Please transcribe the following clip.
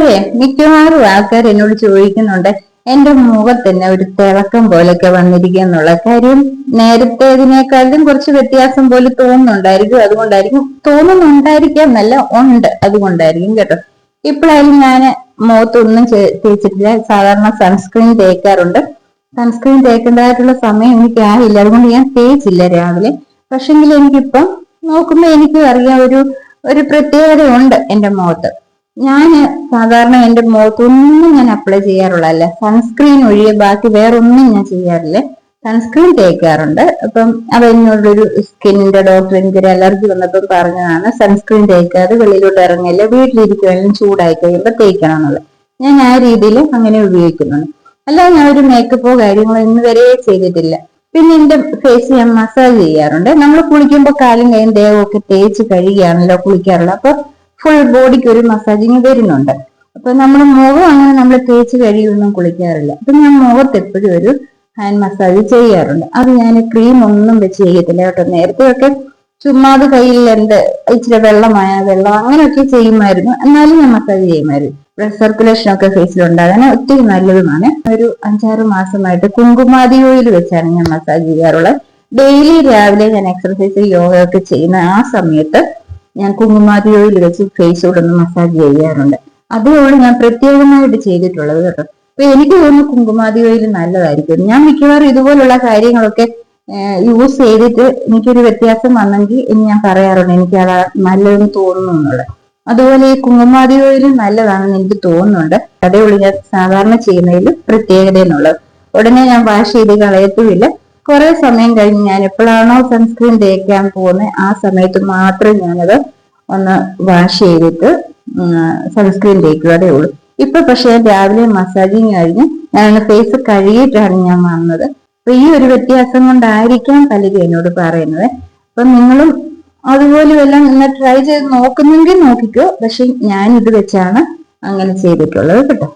ഇപ്പോഴേ മിക്കവാറും ആൾക്കാർ എന്നോട് ചോദിക്കുന്നുണ്ട് എന്റെ മുഖത്ത് തന്നെ ഒരു തിളക്കം പോലൊക്കെ വന്നിരിക്കുക എന്നുള്ള കാര്യം. നേരത്തേതിനേക്കാളും കുറച്ച് വ്യത്യാസം പോലെ തോന്നുന്നുണ്ടായിരിക്കാം എന്നല്ല, ഉണ്ട്, അതുകൊണ്ടായിരിക്കും കേട്ടോ. ഇപ്പോഴായാലും ഞാൻ മുഖത്തൊന്നും തേച്ചിട്ടില്ല. സാധാരണ സൺസ്ക്രീൻ തേക്കാറുണ്ട്. സൺസ്ക്രീൻ തേക്കേണ്ടതായിട്ടുള്ള സമയം എനിക്കായില്ല, അതുകൊണ്ട് ഞാൻ തേച്ചില്ല രാവിലെ. പക്ഷെങ്കിൽ എനിക്കിപ്പം നോക്കുമ്പോ എനിക്ക് അറിയാം ഒരു പ്രത്യേകത ഉണ്ട് എന്റെ മുഖത്ത്. ഞാന് സാധാരണ എന്റെ മുഖത്തൊന്നും ഞാൻ അപ്ലൈ ചെയ്യാറുള്ളതല്ല, സൺസ്ക്രീൻ ഒഴികെ ബാക്കി വേറൊന്നും ഞാൻ ചെയ്യാറില്ല. സൺസ്ക്രീൻ തേക്കാറുണ്ട്. അപ്പം അത് എന്നോടൊരു സ്കിന്നിന്റെ ഡോക്ടർ എനിക്കൊരു അലർജി വന്നപ്പോൾ പറഞ്ഞതാണ് സൺസ്ക്രീൻ തേക്കാതെ വെളിയിലോട്ട് ഇറങ്ങില്ല, വീട്ടിലിരിക്കുവാനും ചൂടായി കഴിയുമ്പോൾ തേക്കണം എന്നുള്ളത്. ഞാൻ ആ രീതിയിൽ അങ്ങനെ ഉപയോഗിക്കുന്നുണ്ട്. അല്ലാതെ ഞാൻ ഒരു മേക്കപ്പോ കാര്യങ്ങളോ ഇന്ന് വരെ ചെയ്തിട്ടില്ല. പിന്നെ എന്റെ ഫേസ് ഞാൻ മസാജ് ചെയ്യാറുണ്ട്. നമ്മൾ കുളിക്കുമ്പോൾ കാലും കൈയും ദേഹമൊക്കെ തേച്ച് കഴുകിയാണല്ലോ കുളിക്കാറുള്ളത്. അപ്പൊ ഫുൾ ബോഡിക്ക് ഒരു മസാജിങ് വരുന്നുണ്ട്. അപ്പൊ നമ്മുടെ മുഖം അങ്ങനെ നമ്മൾ തേച്ച് കഴുകിയൊന്നും കുളിക്കാറില്ല. അപ്പൊ ഞാൻ മുഖത്ത് എപ്പോഴും ഒരു ഹാൻഡ് മസാജ് ചെയ്യാറുണ്ട്. അത് ഞാൻ ക്രീം ഒന്നും വെച്ച് ചെയ്യത്തില്ല കേട്ടോ. നേരത്തെയൊക്കെ ചുമ്മാത് കയ്യിൽ ഇച്ചിരി വെള്ളം അങ്ങനെയൊക്കെ ചെയ്യുമായിരുന്നു. എന്നാലും ഞാൻ മസാജ് ചെയ്യുമായിരുന്നു. ബ്ലഡ് സർക്കുലേഷൻ ഒക്കെ ഫേസിലുണ്ടാകാൻ ഒത്തിരി നല്ലതുമാണ്. ഒരു 5-6 മാസമായിട്ട് കുങ്കുമാതി ഓയിൽ വെച്ചാണ് ഞാൻ മസാജ് ചെയ്യാറുള്ളത്. ഡെയിലി രാവിലെ ഞാൻ എക്സർസൈസ് യോഗ ഒക്കെ ചെയ്യുന്ന ആ സമയത്ത് ഞാൻ കുങ്കുമാതി ഓയിൽ വെച്ച് ഫേസോടൊന്ന് മസാജ് ചെയ്യാറുണ്ട്. അതുകൊണ്ട് ഞാൻ പ്രത്യേകമായിട്ട് ചെയ്തിട്ടുള്ളത് കേട്ടോ. അപ്പൊ എനിക്ക് തോന്നുന്നു കുങ്കുമാതി ഓയിൽ നല്ലതായിരിക്കും. ഞാൻ മിക്കവാറും ഇതുപോലുള്ള കാര്യങ്ങളൊക്കെ യൂസ് ചെയ്തിട്ട് എനിക്കൊരു വ്യത്യാസം വന്നെങ്കിൽ ഞാൻ പറയാറുണ്ട് എനിക്ക് അത് നല്ലതെന്ന് തോന്നുന്നു എന്നുള്ളത്. അതുപോലെ ഈ കുങ്കുമാതി ഓയിൽ നല്ലതാണെന്ന് എനിക്ക് തോന്നുന്നുണ്ട്. അതേ ഉള്ളൂ ഞാൻ സാധാരണ ചെയ്യുന്നതിൽ പ്രത്യേകത എന്നുള്ളത്. ഉടനെ ഞാൻ വാഷ് ചെയ്ത് കളയത്തുമില്ല. കുറെ സമയം കഴിഞ്ഞ് ഞാൻ എപ്പോഴാണോ സൺസ്ക്രീൻ തേക്കാൻ പോകുന്നത് ആ സമയത്ത് മാത്രമേ ഞാനത് ഒന്ന് വാഷ് ചെയ്തിട്ട് സൺസ്ക്രീൻ തേക്കുക, അതേ ഉള്ളൂ. ഇപ്പൊ പക്ഷെ രാവിലെ മസാജിങ് കഴിഞ്ഞ് ഞാൻ ഫേസ് കഴുകിയിട്ടാണ് ഞാൻ വന്നത്. അപ്പൊ ഈ ഒരു വ്യത്യാസം കൊണ്ടായിരിക്കാം പലരും എന്നോട് പറയുന്നത്. അപ്പൊ നിങ്ങളും അതുപോലെ എല്ലാം നിങ്ങൾ ട്രൈ ചെയ്ത് നോക്കുന്നെങ്കിൽ നോക്കിക്കോ. പക്ഷെ ഞാൻ ഇത് വെച്ചാണ് അങ്ങനെ ചെയ്തിട്ടുള്ളത് കേട്ടോ.